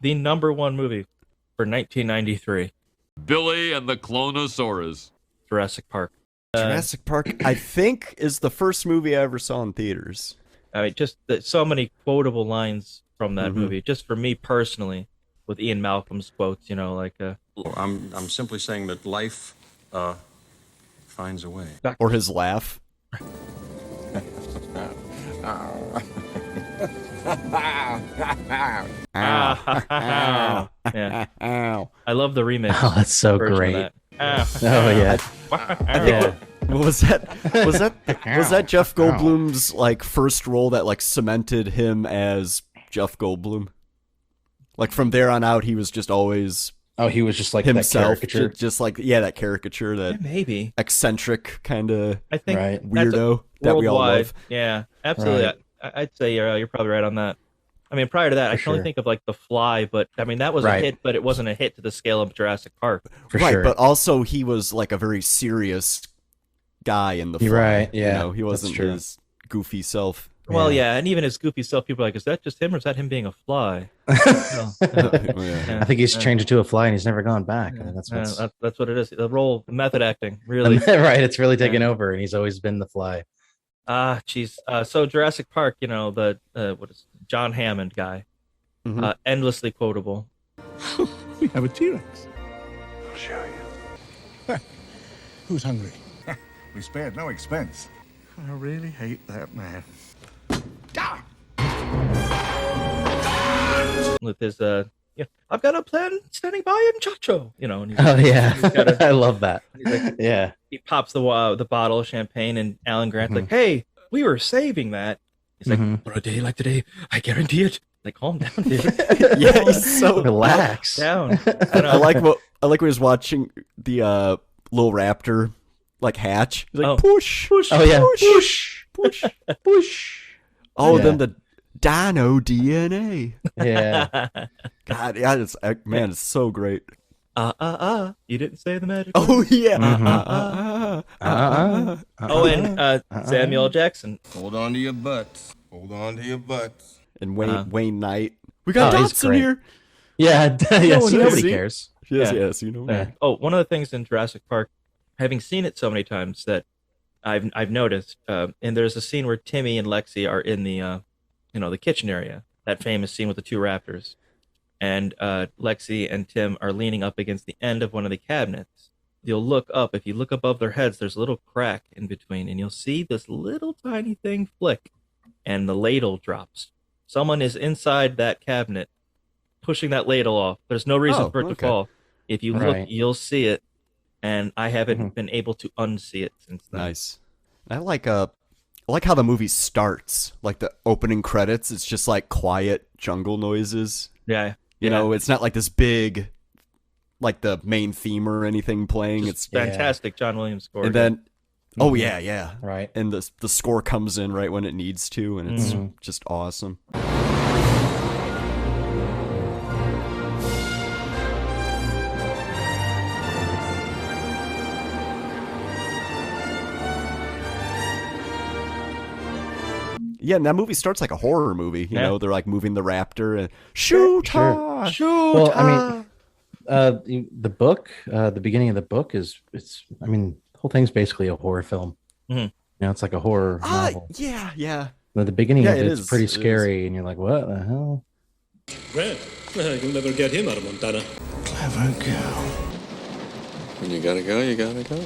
the number one movie for 1993, Billy and the Clonosaurus. Jurassic Park. Jurassic Park, I think, is the first movie I ever saw in theaters. I mean, just so many quotable lines from that movie. Just for me personally, with Ian Malcolm's quotes, I'm simply saying that life finds a way. Or his laugh. Yeah. I love the remix. Oh, that's so version of great. that. Oh yeah. I think what was that? Was that Jeff Goldblum's like first role that like cemented him as Jeff Goldblum? Like from there on out, he was just always he was just like himself, that caricature. just like that caricature, that maybe eccentric kind of I think weirdo that we all love. Yeah, absolutely. Right. I'd say you're probably right on that. I mean, prior to that, I can only think of like The Fly, but I mean that was a hit, but it wasn't a hit to the scale of Jurassic Park. For sure. But also he was like a very serious guy in The Fly. Right, yeah, he wasn't his goofy self. Well, yeah, and even his goofy self, people are like, is that just him or is that him being a fly? I think he's changed it to a fly and he's never gone back. That's what it is. The role, method acting, really. Right, it's really taken over, and he's always been the fly. Jeez. So Jurassic Park, the what is John Hammond guy, endlessly quotable. We have a T-Rex. I'll show you. Who's hungry? We spared no expense. I really hate that man. With his I've got a plan standing by in Chacho, and he's, I love that. Like, he pops the bottle of champagne, and Alan Grant's like, "Hey, we were saving that." He's like, "For a day like today, I guarantee it." Like, calm down, dude. Yeah, he's so relax down. I like when he was watching the little raptor like hatch. He's like, push. Oh yeah, push. Oh, then the dino DNA. Yeah. God, yeah, it's so great. You didn't say the magic. Oh yeah. Oh, and Samuel L. Jackson. Hold on to your butts. Hold on to your butts. And Wayne Knight. We got Dotson here. Yeah, nobody cares. Yes, you know. Yeah. Oh, one of the things in Jurassic Park, having seen it so many times, that I've noticed, and there's a scene where Timmy and Lexi are in the the kitchen area, that famous scene with the two raptors, and Lexi and Tim are leaning up against the end of one of the cabinets. You'll look up. If you look above their heads, there's a little crack in between, and you'll see this little tiny thing flick, and the ladle drops. Someone is inside that cabinet pushing that ladle off. There's no reason for it to fall. If you look, you'll see it, and I haven't been able to unsee it since then. Nice. I like how the movie starts. Like the opening credits, it's just like quiet jungle noises. Yeah. You know, it's not like this big, like the main theme or anything playing. It's fantastic John Williams score. And then, yeah. Right. And the score comes in right when it needs to, and it's just awesome. Yeah, and that movie starts like a horror movie. You know, they're like moving the raptor and shoot. Well, I mean, the book, the beginning of the book the whole thing's basically a horror film. It's like a horror novel. Yeah. But the beginning of it's pretty scary, and you're like, what the hell? Red, you'll never get him out of Montana. Clever girl. When you gotta go, you gotta go.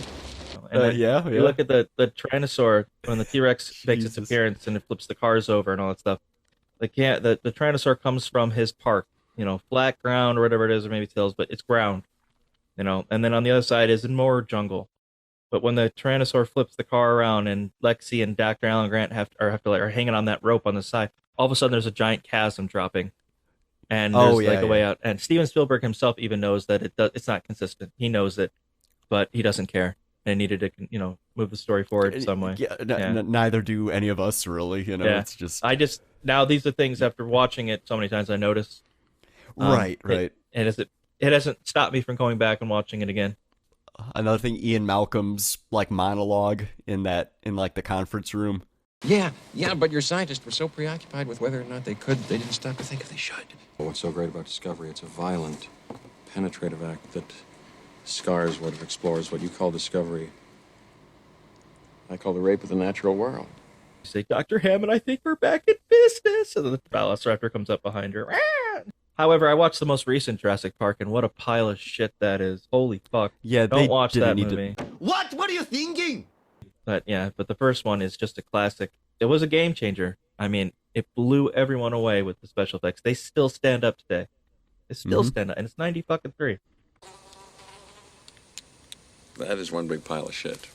And you look at the Tyrannosaur when the T-Rex makes its appearance and it flips the cars over and all that stuff. Like, the Tyrannosaur comes from his park, flat ground or whatever it is, or maybe hills, but it's ground, and then on the other side is more jungle. But when the Tyrannosaur flips the car around and Lexi and Dr. Alan Grant are hanging on that rope on the side, all of a sudden there's a giant chasm dropping, and there's a way out. And Steven Spielberg himself even knows that it's not consistent. He knows it, but he doesn't care. And needed to, move the story forward in some way. Neither do any of us, really. It's just... Now these are things after watching it so many times I notice. Right. It hasn't stopped me from going back and watching it again. Another thing, Ian Malcolm's like monologue in the conference room. Yeah, but your scientists were so preoccupied with whether or not they could, they didn't stop to think if they should. Well, what's so great about discovery? It's a violent, penetrative act that scars what it explores, what you call discovery. I call the rape of the natural world. You say, Dr. Hammond, I think we're back in business. And then the Velociraptor comes up behind her. However, I watched the most recent Jurassic Park, and what a pile of shit that is. Holy fuck. Yeah, Don't watch that movie. What? What are you thinking? But yeah, but the first one is just a classic. It was a game changer. I mean, it blew everyone away with the special effects. They still stand up today. They still stand up, and it's 90 fucking 3. That is one big pile of shit.